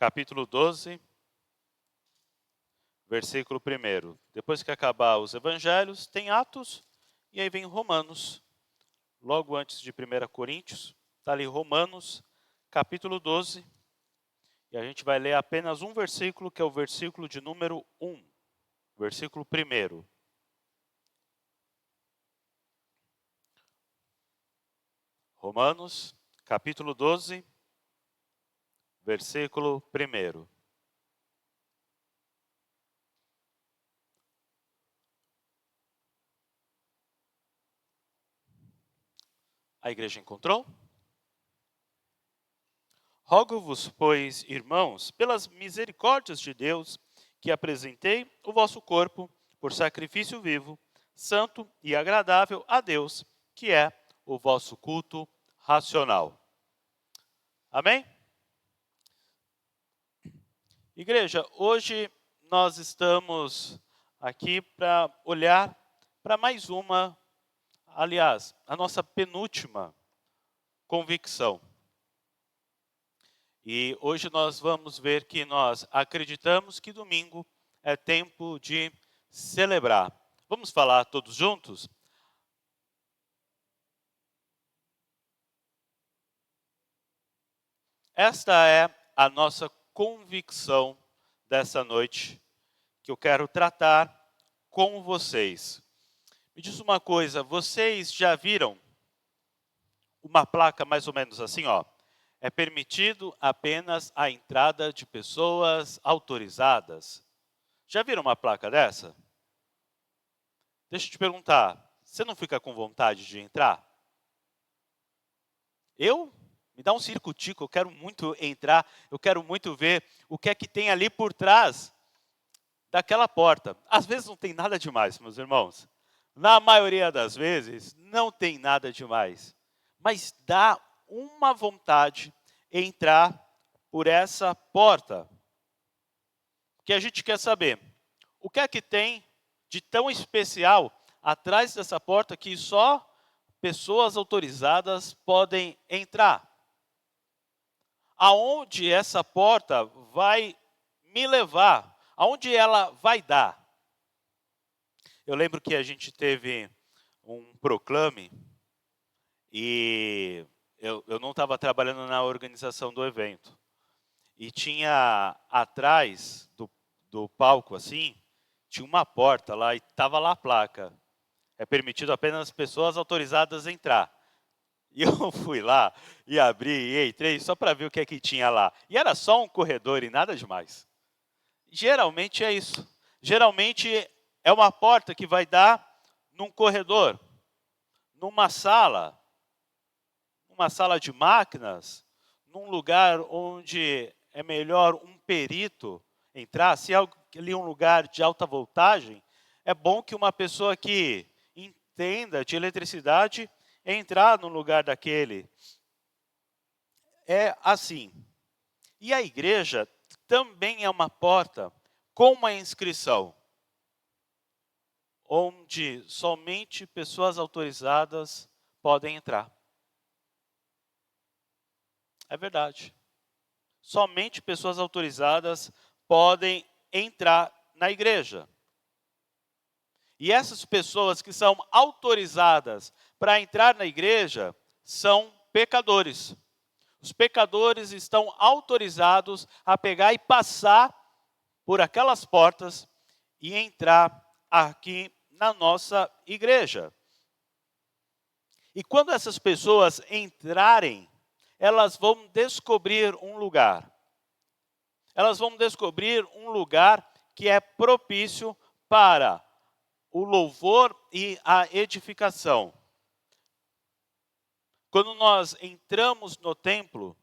capítulo 12, versículo 1. Depois que acabar os evangelhos, tem Atos e aí vem Romanos. Logo antes de 1 Coríntios, está ali Romanos, capítulo 12. E a gente vai ler apenas um versículo, que é o versículo de número 1. Versículo 1. Romanos, capítulo 12, versículo 1. A igreja encontrou? Rogo-vos, pois, irmãos, pelas misericórdias de Deus, que apresentei o vosso corpo por sacrifício vivo, santo e agradável a Deus, que é o vosso culto racional. Amém? Igreja, hoje nós estamos aqui para olhar para mais uma, aliás, a nossa penúltima convicção. E hoje nós vamos ver que nós acreditamos que domingo é tempo de celebrar. Vamos falar todos juntos? Esta é a nossa convicção dessa noite, que eu quero tratar com vocês. Me diz uma coisa, vocês já viram uma placa mais ou menos assim, ó? É permitido apenas a entrada de pessoas autorizadas. Já viram uma placa dessa? Deixa eu te perguntar, você não fica com vontade de entrar? Eu? Me dá um circo-tico, eu quero muito entrar, eu quero muito ver o que é que tem ali por trás daquela porta. Às vezes não tem nada demais, meus irmãos. Na maioria das vezes, não tem nada demais. Mas dá uma vontade entrar por essa porta. Que a gente quer saber, o que é que tem de tão especial atrás dessa porta que só pessoas autorizadas podem entrar? Aonde essa porta vai me levar? Aonde ela vai dar? Eu lembro que a gente teve um proclame e eu não estava trabalhando na organização do evento. E tinha atrás do palco, assim, tinha uma porta lá e estava lá a placa. É permitido apenas pessoas autorizadas entrar. E eu fui lá e abri e entrei só para ver o que é que tinha lá. E era só um corredor e nada demais. Geralmente é isso. Geralmente é uma porta que vai dar num corredor, numa sala de máquinas, num lugar onde é melhor um perito entrar. Se é ali um lugar de alta voltagem, é bom que uma pessoa que entenda de eletricidade entrar no lugar daquele. É assim. E a igreja também é uma porta com uma inscrição, onde somente pessoas autorizadas podem entrar. É verdade. Somente pessoas autorizadas podem entrar na igreja. E essas pessoas que são autorizadas para entrar na igreja são pecadores. Os pecadores estão autorizados a pegar e passar por aquelas portas e entrar aqui na nossa igreja. E quando essas pessoas entrarem, elas vão descobrir um lugar. Elas vão descobrir um lugar que é propício para o louvor e a edificação. Quando nós entramos no templo,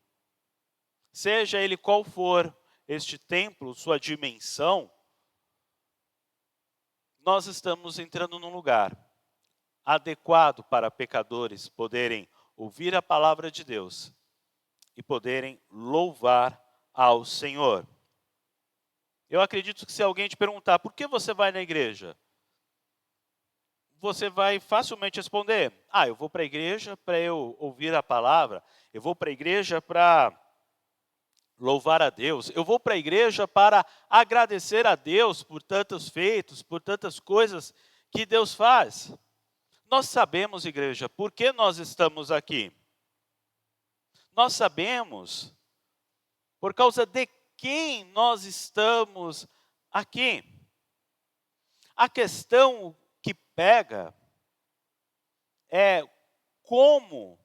seja ele qual for este templo, sua dimensão, nós estamos entrando num lugar adequado para pecadores poderem ouvir a palavra de Deus e poderem louvar ao Senhor. Eu acredito que se alguém te perguntar, por que você vai na igreja? Você vai facilmente responder, eu vou para a igreja para eu ouvir a palavra, eu vou para a igreja para louvar a Deus, eu vou para a igreja para agradecer a Deus por tantos feitos, por tantas coisas que Deus faz. Nós sabemos, igreja, por que nós estamos aqui. Nós sabemos por causa de quem nós estamos aqui. A questão que pega é como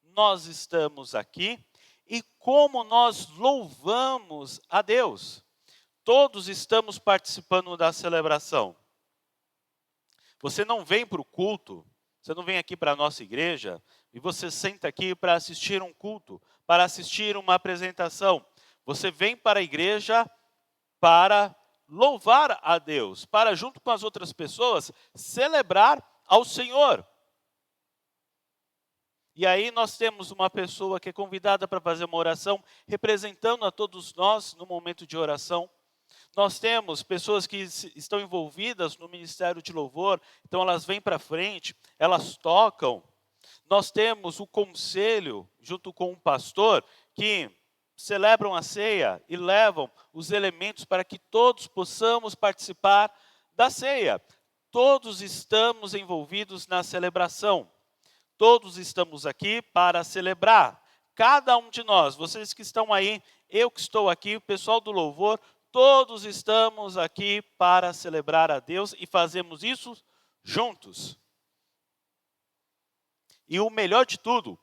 nós estamos aqui e como nós louvamos a Deus. Todos estamos participando da celebração. Você não vem para o culto, você não vem aqui para a nossa igreja e você senta aqui para assistir um culto, para assistir uma apresentação. Você vem para a igreja para louvar a Deus, para junto com as outras pessoas celebrar ao Senhor. E aí nós temos uma pessoa que é convidada para fazer uma oração, representando a todos nós no momento de oração. Nós temos pessoas que estão envolvidas no ministério de louvor, então elas vêm para frente, elas tocam. Nós temos o conselho, junto com o pastor, que celebram a ceia e levam os elementos para que todos possamos participar da ceia. Todos estamos envolvidos na celebração. Todos estamos aqui para celebrar. Cada um de nós, vocês que estão aí, eu que estou aqui, o pessoal do louvor, todos estamos aqui para celebrar a Deus e fazemos isso juntos. E o melhor de tudo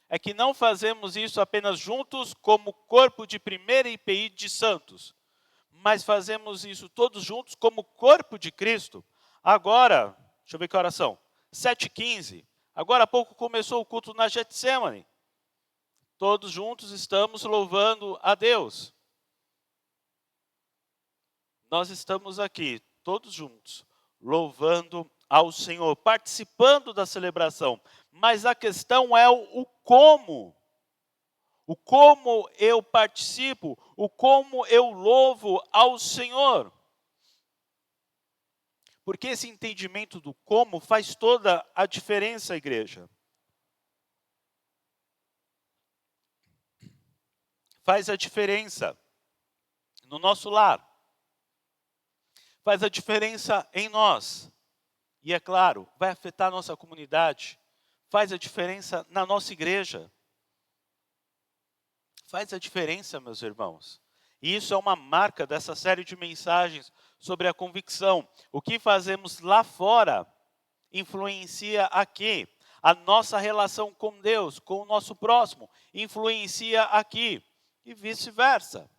é que não fazemos isso apenas juntos como corpo de primeira IPI de santos, mas fazemos isso todos juntos como corpo de Cristo. Agora, deixa eu ver que horas são, 7h15. Agora há pouco começou o culto na Getsêmani. Todos juntos estamos louvando a Deus. Nós estamos aqui, todos juntos, louvando ao Senhor, participando da celebração. Mas a questão é o como. O como eu participo, o como eu louvo ao Senhor. Porque esse entendimento do como faz toda a diferença, igreja. Faz a diferença no nosso lar. Faz a diferença em nós. E é claro, vai afetar a nossa comunidade. Faz a diferença na nossa igreja. Faz a diferença, meus irmãos. E isso é uma marca dessa série de mensagens sobre a convicção. O que fazemos lá fora influencia aqui. A nossa relação com Deus, com o nosso próximo, influencia aqui. E vice-versa.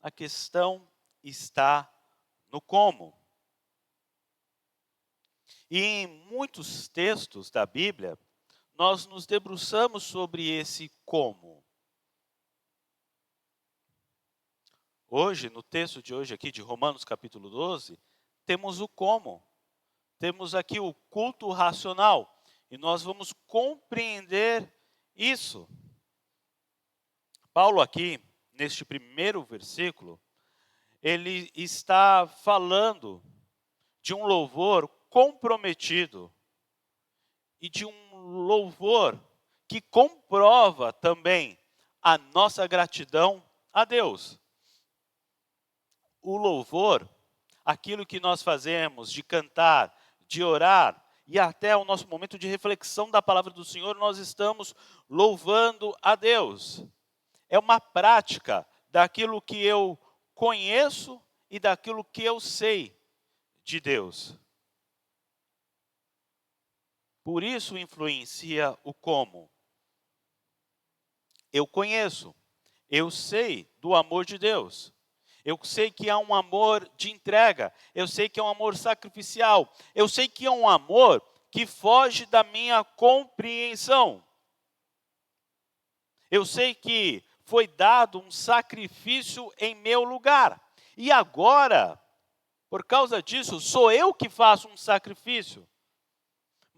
A questão está no como. E em muitos textos da Bíblia, nós nos debruçamos sobre esse como. Hoje, no texto de hoje aqui de Romanos capítulo 12, temos o como. Temos aqui o culto racional. E nós vamos compreender isso. Paulo aqui, neste primeiro versículo, ele está falando de um louvor comprometido e de um louvor que comprova também a nossa gratidão a Deus. O louvor, aquilo que nós fazemos de cantar, de orar e até o nosso momento de reflexão da palavra do Senhor, nós estamos louvando a Deus. É uma prática daquilo que eu conheço e daquilo que eu sei de Deus. Por isso influencia o como. Eu conheço, eu sei do amor de Deus. Eu sei que há um amor de entrega, eu sei que é um amor sacrificial, eu sei que é um amor que foge da minha compreensão. Eu sei que foi dado um sacrifício em meu lugar. E agora, por causa disso, sou eu que faço um sacrifício.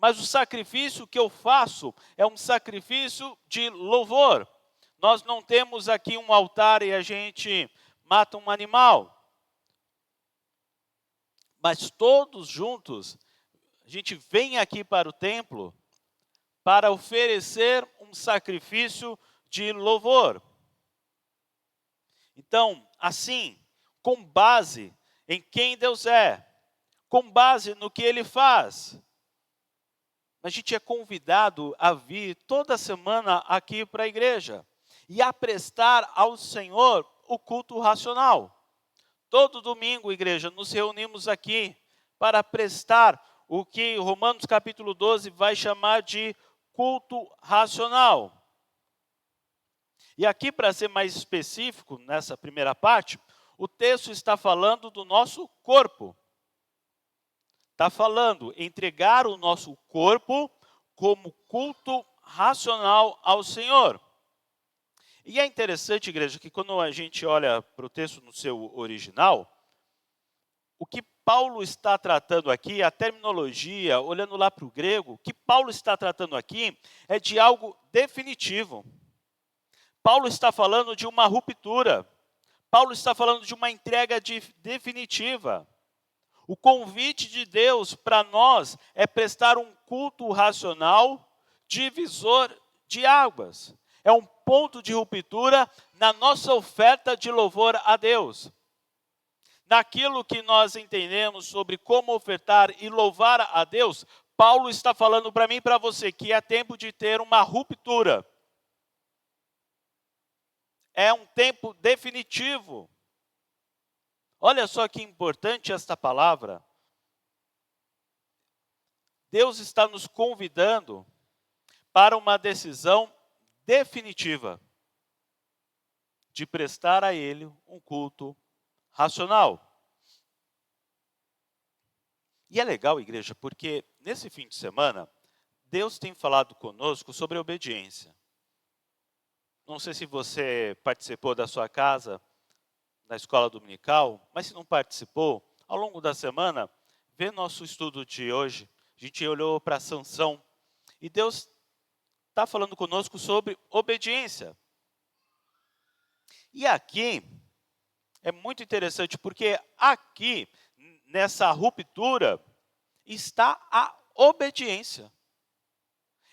Mas o sacrifício que eu faço é um sacrifício de louvor. Nós não temos aqui um altar e a gente mata um animal. Mas todos juntos, a gente vem aqui para o templo para oferecer um sacrifício de louvor. Então, assim, com base em quem Deus é, com base no que Ele faz, a gente é convidado a vir toda semana aqui para a igreja e a prestar ao Senhor o culto racional. Todo domingo, igreja, nos reunimos aqui para prestar o que Romanos capítulo 12 vai chamar de culto racional. E aqui, para ser mais específico, nessa primeira parte, o texto está falando do nosso corpo. Está falando entregar o nosso corpo como culto racional ao Senhor. E é interessante, igreja, que quando a gente olha para o texto no seu original, o que Paulo está tratando aqui, a terminologia, olhando lá para o grego, o que Paulo está tratando aqui é de algo definitivo. Paulo está falando de uma ruptura. Paulo está falando de uma entrega definitiva. O convite de Deus para nós é prestar um culto racional, divisor de águas. É um ponto de ruptura na nossa oferta de louvor a Deus. Naquilo que nós entendemos sobre como ofertar e louvar a Deus, Paulo está falando para mim e para você que é tempo de ter uma ruptura. É um tempo definitivo. Olha só que importante esta palavra. Deus está nos convidando para uma decisão definitiva de prestar a Ele um culto racional. E é legal, igreja, porque nesse fim de semana, Deus tem falado conosco sobre obediência. Não sei se você participou da sua casa, da escola dominical, mas se não participou, ao longo da semana, vê nosso estudo de hoje. A gente olhou para Sansão e Deus está falando conosco sobre obediência. E aqui é muito interessante, porque aqui, nessa ruptura, está a obediência.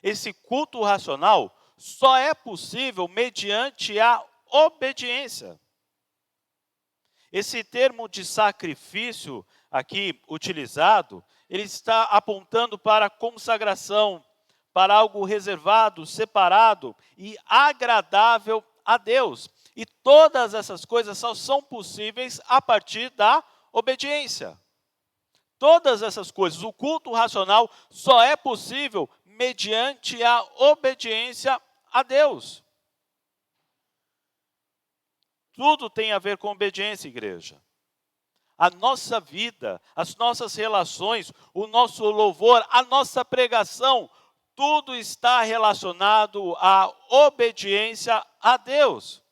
Esse culto racional só é possível mediante a obediência. Esse termo de sacrifício aqui utilizado, ele está apontando para a consagração, para algo reservado, separado e agradável a Deus. E todas essas coisas só são possíveis a partir da obediência. Todas essas coisas, o culto racional só é possível mediante a obediência a Deus. Tudo tem a ver com obediência, igreja. A nossa vida, as nossas relações, o nosso louvor, a nossa pregação, tudo está relacionado à obediência a Deus.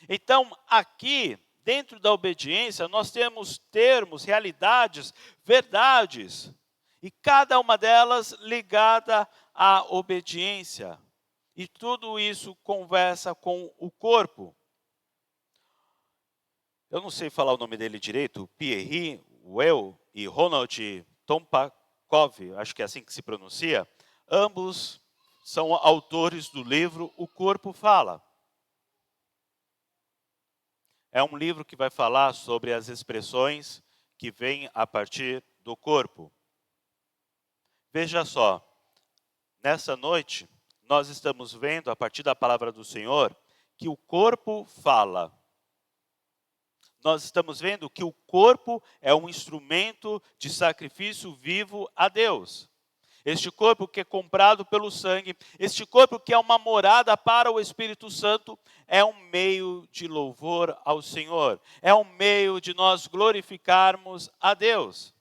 Então, aqui, dentro da obediência, nós temos termos, realidades, verdades, e cada uma delas ligada à obediência. E tudo isso conversa com o corpo. Eu não sei falar o nome dele direito, Pierre Weil e Ronald Tompakov, acho que é assim que se pronuncia, ambos são autores do livro O Corpo Fala. É um livro que vai falar sobre as expressões que vêm a partir do corpo. Veja só, nessa noite, nós estamos vendo, a partir da palavra do Senhor, que o corpo fala. Nós estamos vendo que o corpo é um instrumento de sacrifício vivo a Deus. Este corpo que é comprado pelo sangue, este corpo que é uma morada para o Espírito Santo, é um meio de louvor ao Senhor. É um meio de nós glorificarmos a Deus.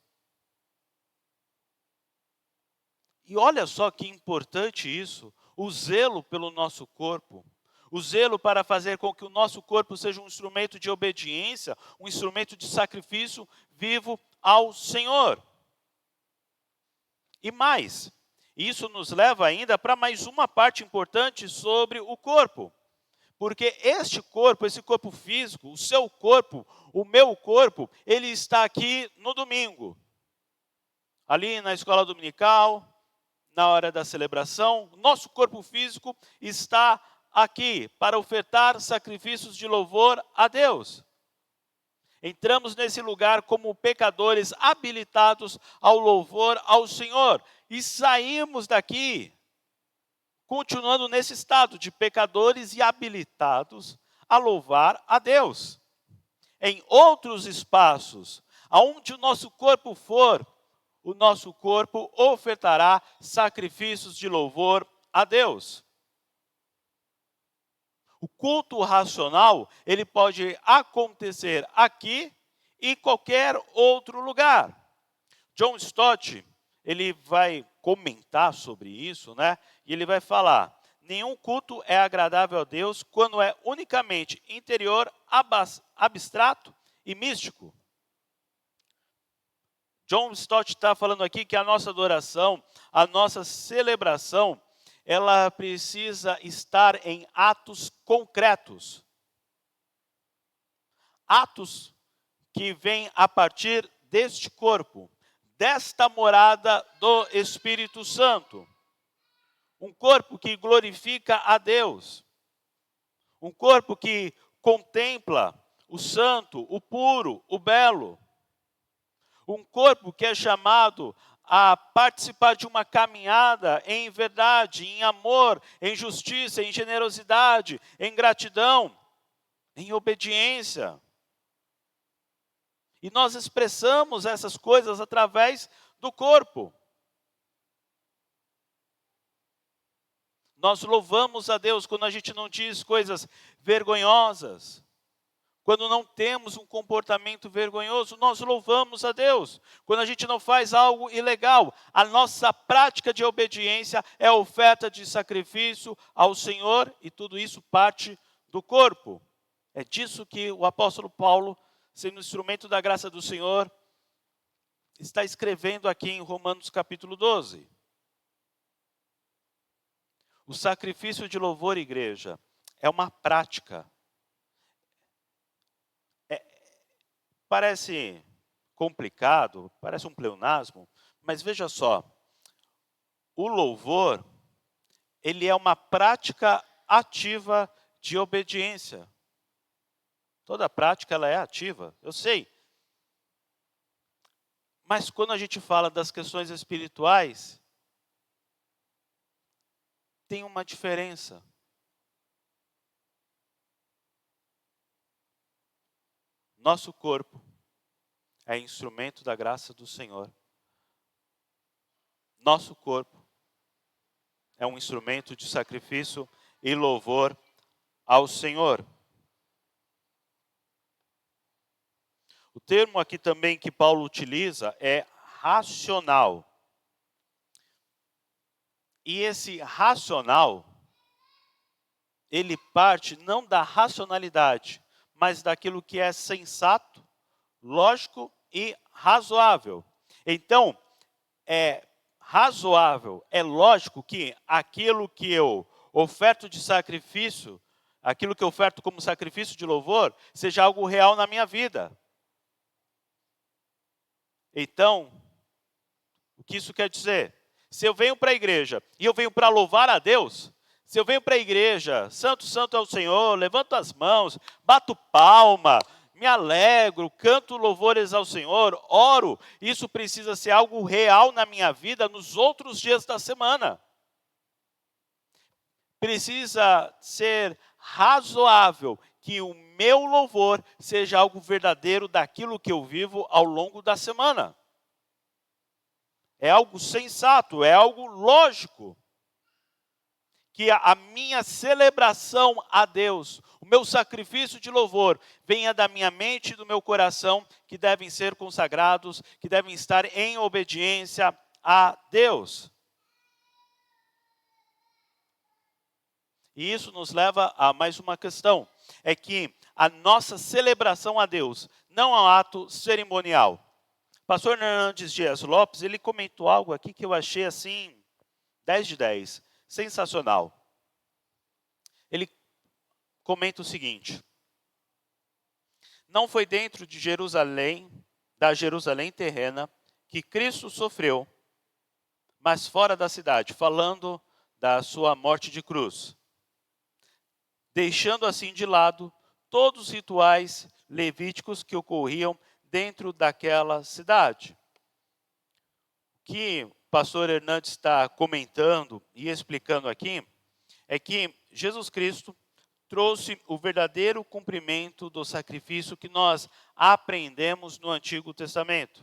E olha só que importante isso, o zelo pelo nosso corpo. O zelo para fazer com que o nosso corpo seja um instrumento de obediência, um instrumento de sacrifício vivo ao Senhor. E mais, isso nos leva ainda para mais uma parte importante sobre o corpo. Porque este corpo, esse corpo físico, o seu corpo, o meu corpo, ele está aqui no domingo. Ali na escola dominical, na hora da celebração, nosso corpo físico está aqui para ofertar sacrifícios de louvor a Deus. Entramos nesse lugar como pecadores habilitados ao louvor ao Senhor. E saímos daqui, continuando nesse estado de pecadores e habilitados a louvar a Deus. Em outros espaços, aonde o nosso corpo for, o nosso corpo ofertará sacrifícios de louvor a Deus. O culto racional, ele pode acontecer aqui e qualquer outro lugar. John Stott, ele vai comentar sobre isso, né? E ele vai falar: nenhum culto é agradável a Deus quando é unicamente interior, abstrato e místico. John Stott está falando aqui que a nossa adoração, a nossa celebração, ela precisa estar em atos concretos. Atos que vêm a partir deste corpo, desta morada do Espírito Santo. Um corpo que glorifica a Deus. Um corpo que contempla o santo, o puro, o belo. Um corpo que é chamado a participar de uma caminhada em verdade, em amor, em justiça, em generosidade, em gratidão, em obediência. E nós expressamos essas coisas através do corpo. Nós louvamos a Deus quando a gente não diz coisas vergonhosas. Quando não temos um comportamento vergonhoso, nós louvamos a Deus. Quando a gente não faz algo ilegal, a nossa prática de obediência é a oferta de sacrifício ao Senhor, e tudo isso parte do corpo. É disso que o apóstolo Paulo, sendo instrumento da graça do Senhor, está escrevendo aqui em Romanos capítulo 12. O sacrifício de louvor, igreja, é uma prática. Parece complicado, parece um pleonasmo, mas veja só, o louvor, ele é uma prática ativa de obediência. Toda prática, ela é ativa, eu sei. Mas quando a gente fala das questões espirituais, tem uma diferença. Nosso corpo é instrumento da graça do Senhor. Nosso corpo é um instrumento de sacrifício e louvor ao Senhor. O termo aqui também que Paulo utiliza é racional. E esse racional, ele parte não da racionalidade, mas daquilo que é sensato, lógico e razoável. Então, é razoável, é lógico que aquilo que eu oferto de sacrifício, aquilo que eu oferto como sacrifício de louvor, seja algo real na minha vida. Então, o que isso quer dizer? Se eu venho para a igreja e eu venho para louvar a Deus, se eu venho para a igreja, santo, santo é o Senhor, levanto as mãos, bato palma, me alegro, canto louvores ao Senhor, oro, isso precisa ser algo real na minha vida nos outros dias da semana. Precisa ser razoável que o meu louvor seja algo verdadeiro daquilo que eu vivo ao longo da semana. É algo sensato, é algo lógico. Que a minha celebração a Deus, o meu sacrifício de louvor, venha da minha mente e do meu coração, que devem ser consagrados, que devem estar em obediência a Deus. E isso nos leva a mais uma questão, é que a nossa celebração a Deus não é um ato cerimonial. Pastor Hernandes Dias Lopes, ele comentou algo aqui que eu achei assim, 10 de 10. Sensacional. Ele comenta o seguinte: não foi dentro de Jerusalém, da Jerusalém terrena, que Cristo sofreu, mas fora da cidade, falando da sua morte de cruz. deixando assim de lado todos os rituais levíticos que ocorriam dentro daquela cidade. O que o pastor Hernandes está comentando e explicando aqui é que Jesus Cristo trouxe o verdadeiro cumprimento do sacrifício que nós aprendemos no Antigo Testamento.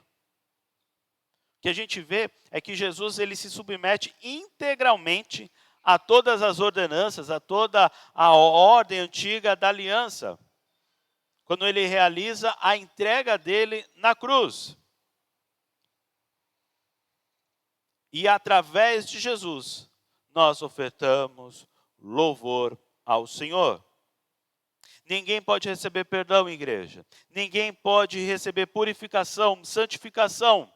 O que a gente vê é que Jesus ele se submete integralmente a todas as ordenanças, a toda a ordem antiga da aliança, quando ele realiza a entrega dele na cruz. E através de Jesus, nós ofertamos louvor ao Senhor. Ninguém pode receber perdão, igreja. Ninguém pode receber purificação, santificação,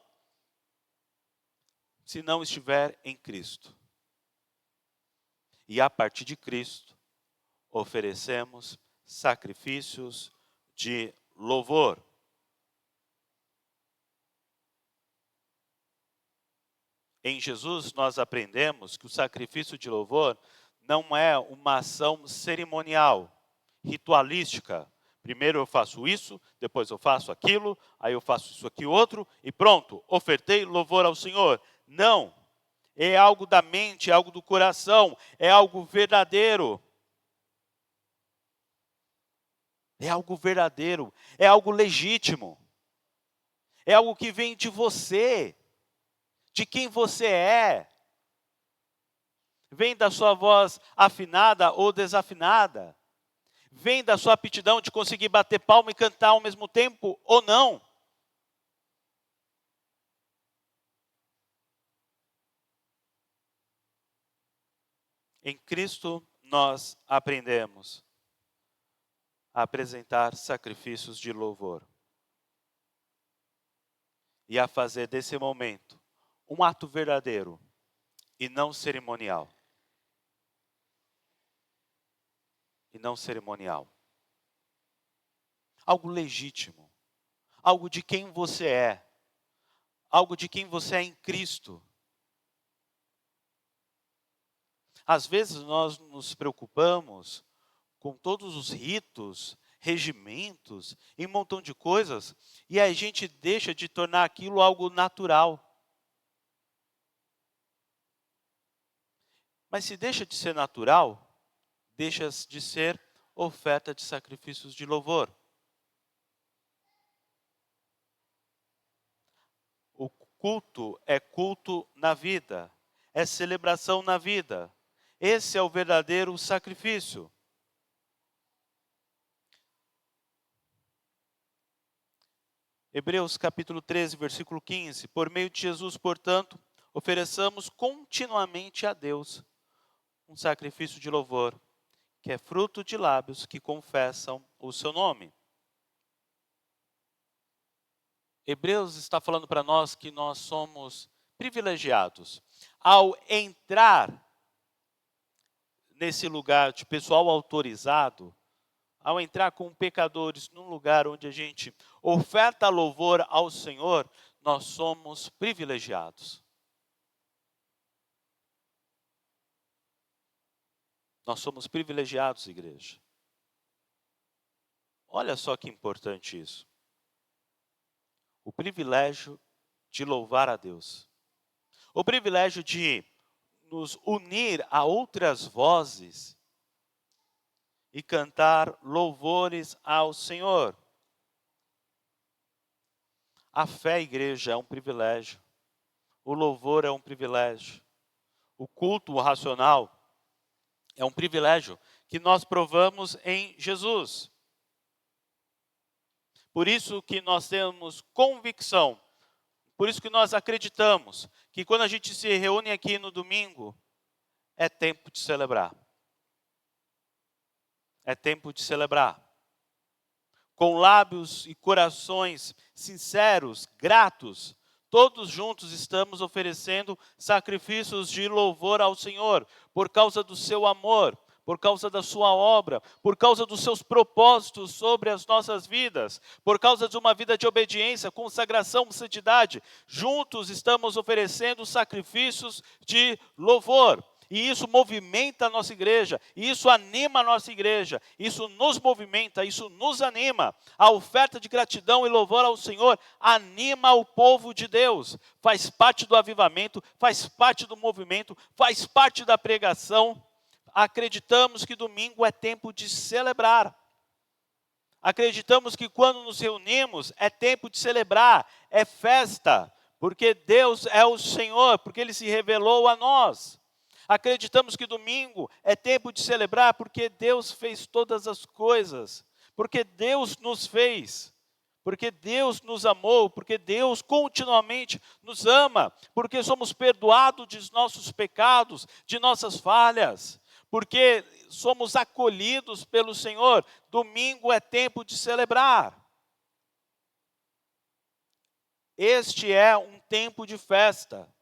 se não estiver em Cristo. E a partir de Cristo, oferecemos sacrifícios de louvor. Em Jesus, nós aprendemos que o sacrifício de louvor não é uma ação cerimonial, ritualística. Primeiro eu faço isso, depois eu faço aquilo, aí eu faço isso aqui outro e pronto, ofertei louvor ao Senhor. Não, é algo da mente, é algo do coração, é algo verdadeiro. É algo verdadeiro, é algo legítimo. É algo que vem de você, de quem você é. Vem da sua voz afinada ou desafinada. Vem da sua aptidão de conseguir bater palma e cantar ao mesmo tempo ou não. Em Cristo nós aprendemos a apresentar sacrifícios de louvor e a fazer desse momento um ato verdadeiro e não cerimonial. E não cerimonial. Algo legítimo, algo de quem você é, algo de quem você é em Cristo. Às vezes nós nos preocupamos com todos os ritos, regimentos e um montão de coisas, e a gente deixa de tornar aquilo algo natural. Mas se deixa de ser natural, deixa de ser oferta de sacrifícios de louvor. O culto é culto na vida, é celebração na vida. Esse é o verdadeiro sacrifício. Hebreus capítulo 13, versículo 15. Por meio de Jesus, portanto, ofereçamos continuamente a Deus um sacrifício de louvor, que é fruto de lábios que confessam o seu nome. Hebreus está falando para nós que nós somos privilegiados. Ao entrar nesse lugar de pessoal autorizado, ao entrar com pecadores num lugar onde a gente oferta louvor ao Senhor, nós somos privilegiados. Nós somos privilegiados, igreja. Olha só que importante isso. O privilégio de louvar a Deus. O privilégio de nos unir a outras vozes e cantar louvores ao Senhor. A fé, igreja, é um privilégio. O louvor é um privilégio. O culto racional é um privilégio que nós provamos em Jesus. Por isso que nós temos convicção, por isso que nós acreditamos que quando a gente se reúne aqui no domingo, é tempo de celebrar. É tempo de celebrar. Com lábios e corações sinceros, gratos, todos juntos estamos oferecendo sacrifícios de louvor ao Senhor, por causa do seu amor, por causa da sua obra, por causa dos seus propósitos sobre as nossas vidas, por causa de uma vida de obediência, consagração, santidade. Juntos estamos oferecendo sacrifícios de louvor. E isso movimenta a nossa igreja, isso anima a nossa igreja, isso nos movimenta, isso nos anima. A oferta de gratidão e louvor ao Senhor anima o povo de Deus. Faz parte do avivamento, faz parte do movimento, faz parte da pregação. Acreditamos que domingo é tempo de celebrar. Acreditamos que quando nos reunimos é tempo de celebrar, é festa, porque Deus é o Senhor, porque Ele se revelou a nós. Acreditamos que domingo é tempo de celebrar, porque Deus fez todas as coisas, porque Deus nos fez, porque Deus nos amou, porque Deus continuamente nos ama, porque somos perdoados de nossos pecados, de nossas falhas, porque somos acolhidos pelo Senhor. Domingo é tempo de celebrar. Este é um tempo de festa.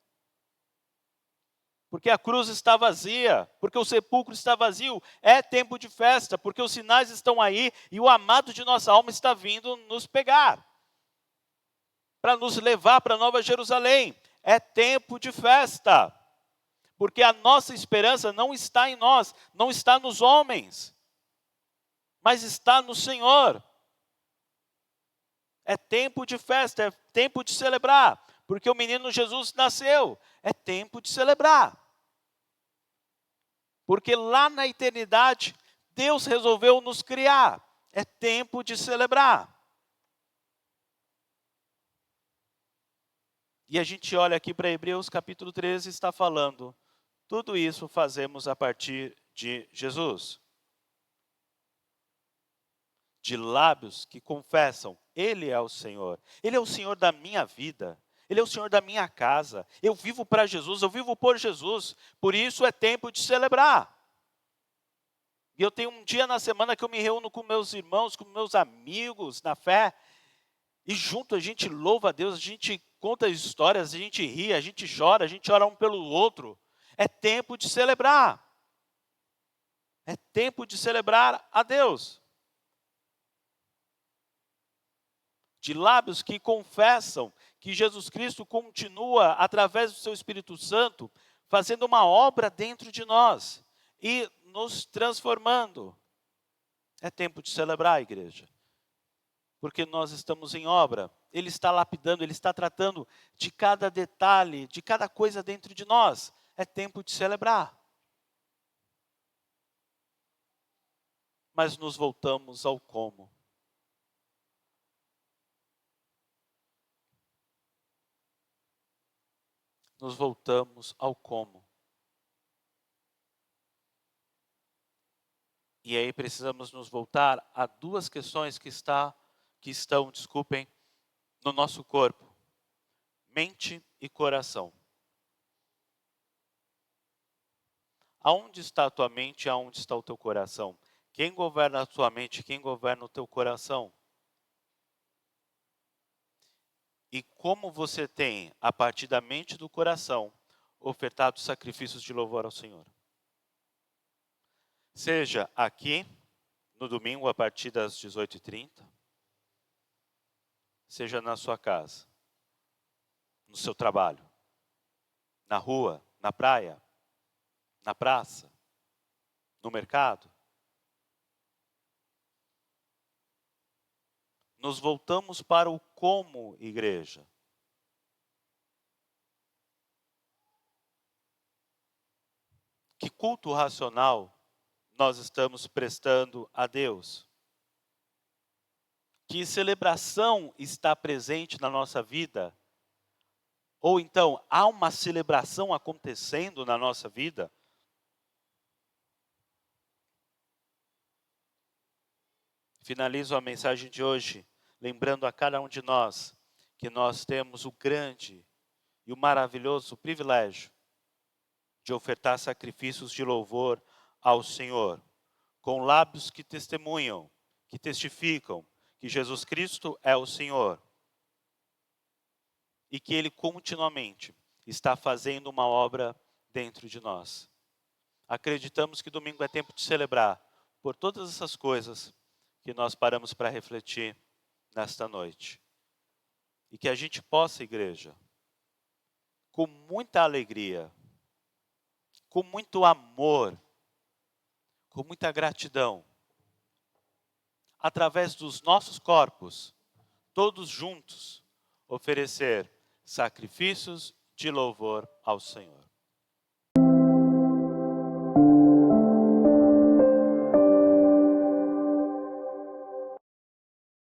Porque a cruz está vazia, porque o sepulcro está vazio, é tempo de festa, porque os sinais estão aí e o amado de nossa alma está vindo nos pegar, para nos levar para Nova Jerusalém. É tempo de festa. Porque a nossa esperança não está em nós, não está nos homens, mas está no Senhor. É tempo de festa, é tempo de celebrar, porque o menino Jesus nasceu, é tempo de celebrar. Porque lá na eternidade, Deus resolveu nos criar, é tempo de celebrar. E a gente olha aqui para Hebreus capítulo 13, está falando, tudo isso fazemos a partir de Jesus. De lábios que confessam, Ele é o Senhor. Ele é o Senhor da minha vida. Ele é o Senhor da minha casa. Eu vivo para Jesus, eu vivo por Jesus. Por isso é tempo de celebrar. E eu tenho um dia na semana que eu me reúno com meus irmãos, com meus amigos na fé. E junto a gente louva a Deus, a gente conta histórias, a gente ri, a gente ora um pelo outro. É tempo de celebrar. É tempo de celebrar a Deus. De lábios que confessam que Jesus Cristo continua, através do seu Espírito Santo, fazendo uma obra dentro de nós e nos transformando. É tempo de celebrar, igreja, porque nós estamos em obra. Ele está lapidando, Ele está tratando de cada detalhe, de cada coisa dentro de nós. É tempo de celebrar. Mas nos voltamos ao como. Nos voltamos ao como. E aí precisamos nos voltar a duas questões que estão, no nosso corpo. Mente e coração. Aonde está a tua mente e aonde está o teu coração? Quem governa a tua mente, quem governa o teu coração? E como você tem, a partir da mente e do coração, ofertado sacrifícios de louvor ao Senhor? Seja aqui, no domingo, a partir das 18h30, seja na sua casa, no seu trabalho, na rua, na praia, na praça, no mercado. Nos voltamos para o como, igreja. Que culto racional nós estamos prestando a Deus? Que celebração está presente na nossa vida? Ou então, há uma celebração acontecendo na nossa vida? Finalizo a mensagem de hoje, lembrando a cada um de nós que nós temos o grande e o maravilhoso privilégio de ofertar sacrifícios de louvor ao Senhor, com lábios que testemunham, que testificam que Jesus Cristo é o Senhor e que Ele continuamente está fazendo uma obra dentro de nós. Acreditamos que domingo é tempo de celebrar por todas essas coisas que nós paramos para refletir nesta noite. E que a gente possa, igreja, com muita alegria, com muito amor, com muita gratidão, através dos nossos corpos, todos juntos, oferecer sacrifícios de louvor ao Senhor.